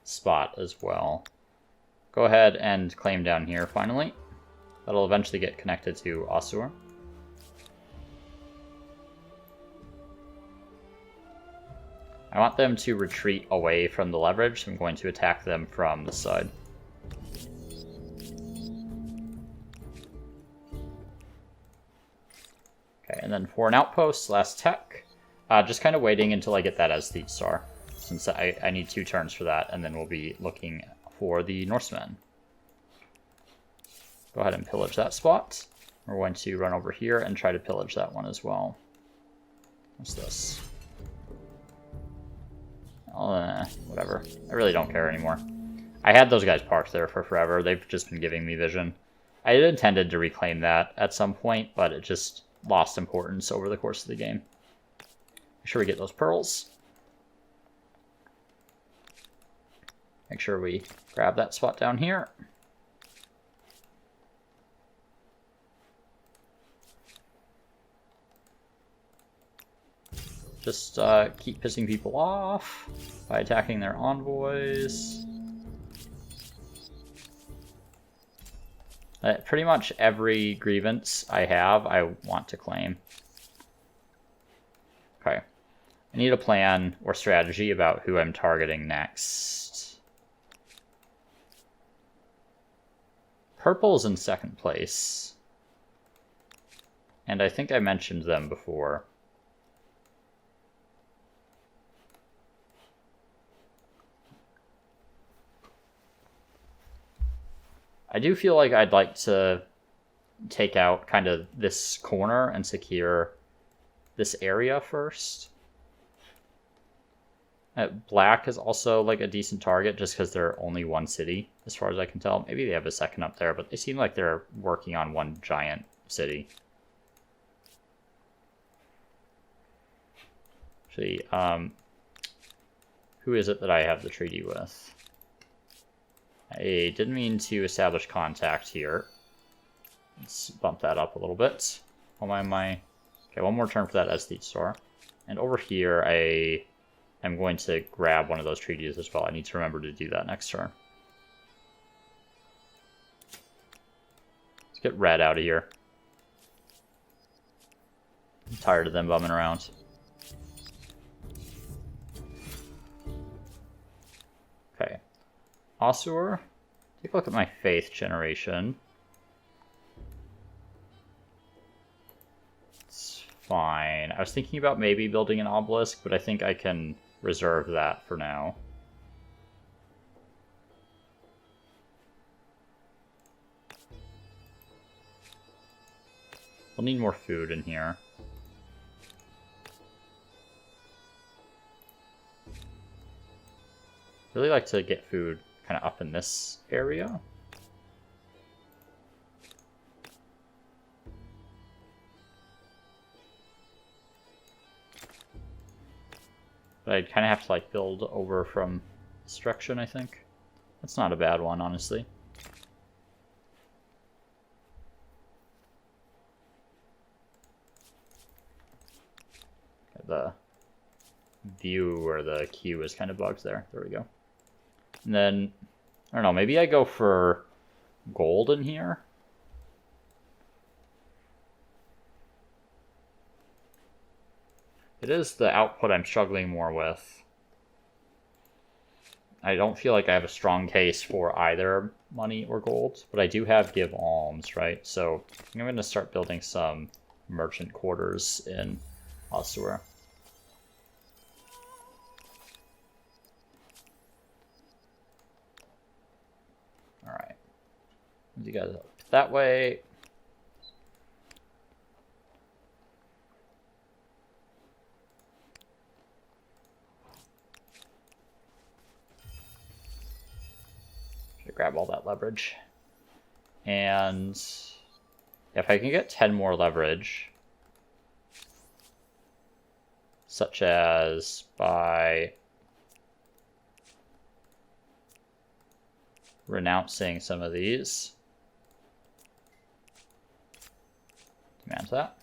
spot as well. Go ahead and claim down here finally. That'll eventually get connected to Assur. I want them to retreat away from the leverage, so I'm going to attack them from the side. Okay, and then for an outpost, last tech. Just kind of waiting until I get that as the star, since I need 2 turns for that, and then we'll be looking for the Norsemen. Go ahead and pillage that spot. We're going to run over here and try to pillage that one as well. What's this? Whatever. I really don't care anymore. I had those guys parked there for forever. They've just been giving me vision. I had intended to reclaim that at some point, but it just lost importance over the course of the game. Make sure we get those pearls. Make sure we grab that spot down here. Just keep pissing people off by attacking their envoys. Pretty much every grievance I have, I want to claim. Okay. I need a plan or strategy about who I'm targeting next. Purple's in second place. And I think I mentioned them before. I do feel like I'd like to take out kind of this corner and secure this area first. Black is also like a decent target just because they're only one city, as far as I can tell. Maybe they have a second up there, but they seem like they're working on one giant city. Actually, who is it that I have the treaty with? I didn't mean to establish contact here. Let's bump that up a little bit. Oh my. Okay, one more turn for that aesthete store. And over here, I'm going to grab one of those treaties as well. I need to remember to do that next turn. Let's get red out of here. I'm tired of them bumming around. Okay. Osur, take a look at my faith generation. It's fine. I was thinking about maybe building an obelisk, but I think I can reserve that for now. We'll need more food in here. Really like to get food kind of up in this area. But I'd kind of have to like build over from this direction, I think. That's not a bad one, honestly. The view or the queue is kind of bugged there. There we go. And then, I don't know, maybe I go for gold in here. It is the output I'm struggling more with. I don't feel like I have a strong case for either money or gold, but I do have give alms, right? So I'm going to start building some merchant quarters in Osur. Alright. You guys up that way. Grab all that leverage. And if I can get 10 more leverage, such as by renouncing some of these, demand that,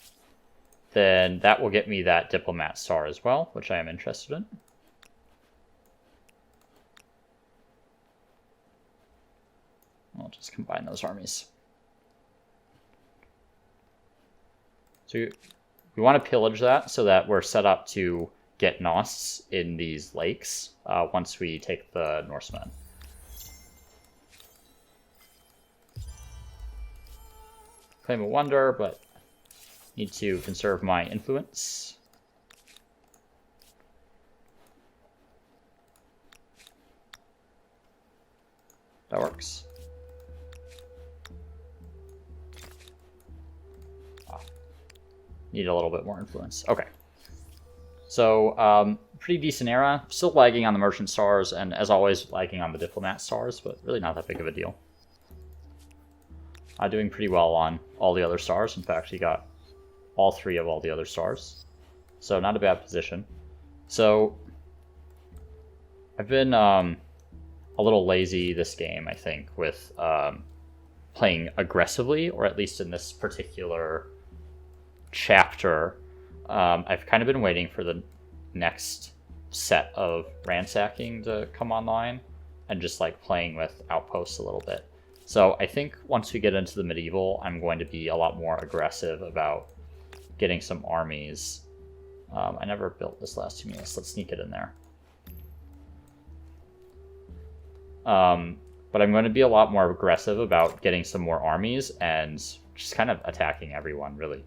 then that will get me that diplomat star as well, which I am interested in. I'll just combine those armies. So we want to pillage that so that we're set up to get Gnosts in these lakes once we take the Norsemen. Claim a wonder, but need to conserve my influence. That works. Need a little bit more influence. Okay. So, pretty decent era. Still lagging on the merchant stars, and as always, lagging on the diplomat stars, but really not that big of a deal. Doing pretty well on all the other stars. In fact, he got all 3 of all the other stars. So, not a bad position. So, I've been a little lazy this game, I think, with playing aggressively, or at least in this particular chapter. I've kind of been waiting for the next set of ransacking to come online and just like playing with outposts a little bit. So I think once we get into the medieval, I'm going to be a lot more aggressive about getting some armies. I never built this last 2 minutes. Let's sneak it in there. But I'm going to be a lot more aggressive about getting some more armies and just kind of attacking everyone, really.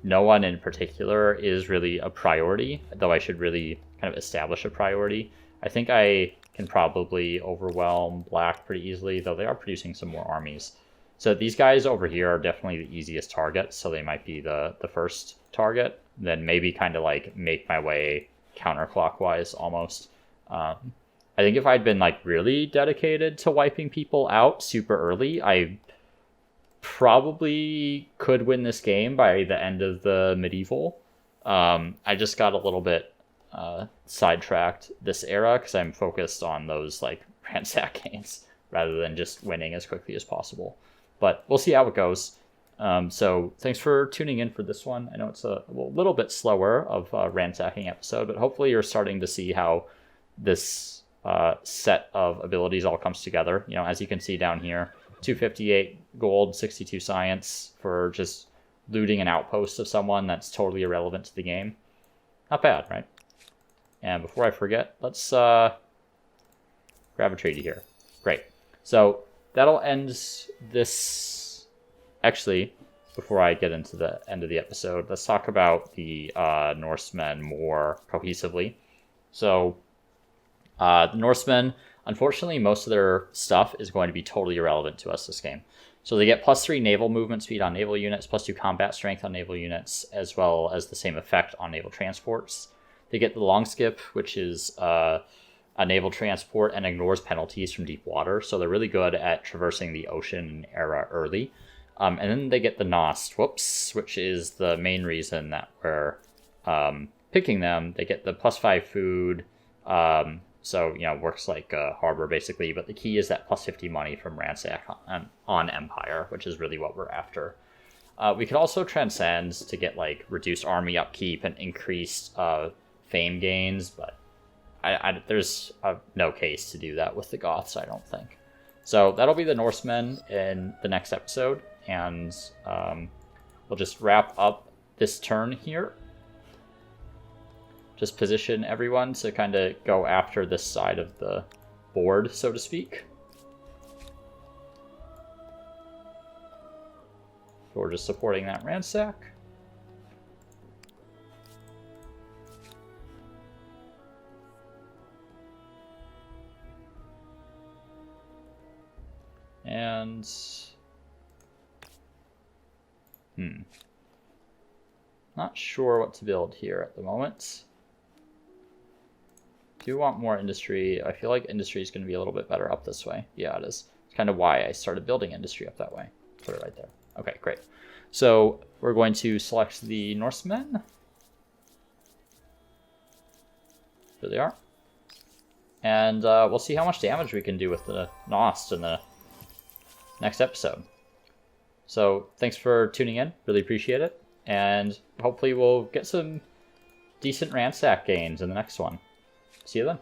No one in particular is really a priority, though I should really kind of establish a priority. I think I can probably overwhelm Black pretty easily, though they are producing some more armies. So these guys over here are definitely the easiest targets, so they might be the first target. Then maybe kind of like make my way counterclockwise almost. I think if I'd been like really dedicated to wiping people out super early, I probably could win this game by the end of the medieval. I just got a little bit sidetracked this era because I'm focused on those like ransack gains rather than just winning as quickly as possible. But we'll see how it goes. So thanks for tuning in for this one. I know it's a little bit slower of a ransacking episode, but hopefully you're starting to see how this set of abilities all comes together. You know, as you can see down here, 258 gold, 62 science for just looting an outpost of someone that's totally irrelevant to the game. Not bad, right? And before I forget, let's grab a treaty here. Great. So that'll end this. Actually, before I get into the end of the episode, let's talk about the Norsemen more cohesively. So the Norsemen, unfortunately, most of their stuff is going to be totally irrelevant to us this game. So they get +3 naval movement speed on naval units, +2 combat strength on naval units, as well as the same effect on naval transports. They get the long skip, which is a naval transport and ignores penalties from deep water. So they're really good at traversing the ocean era early. And then they get the Nost, which is the main reason that we're picking them. They get the +5 food. So, you know, works like a harbor basically, but the key is that +50 money from Ransack on Empire, which is really what we're after. We could also transcend to get like reduced army upkeep and increased fame gains, but there's no case to do that with the Goths, I don't think. So that'll be the Norsemen in the next episode, and we'll just wrap up this turn here. Just position everyone to kind of go after this side of the board, so to speak. So we're just supporting that Ransack. And not sure what to build here at the moment. Do want more industry. I feel like industry is going to be a little bit better up this way. Yeah, it is. It's kind of why I started building industry up that way. Put it right there. Okay, great. So we're going to select the Norsemen. There they are. And we'll see how much damage we can do with the Nost in the next episode. So thanks for tuning in. Really appreciate it. And hopefully we'll get some decent ransack gains in the next one. See you then.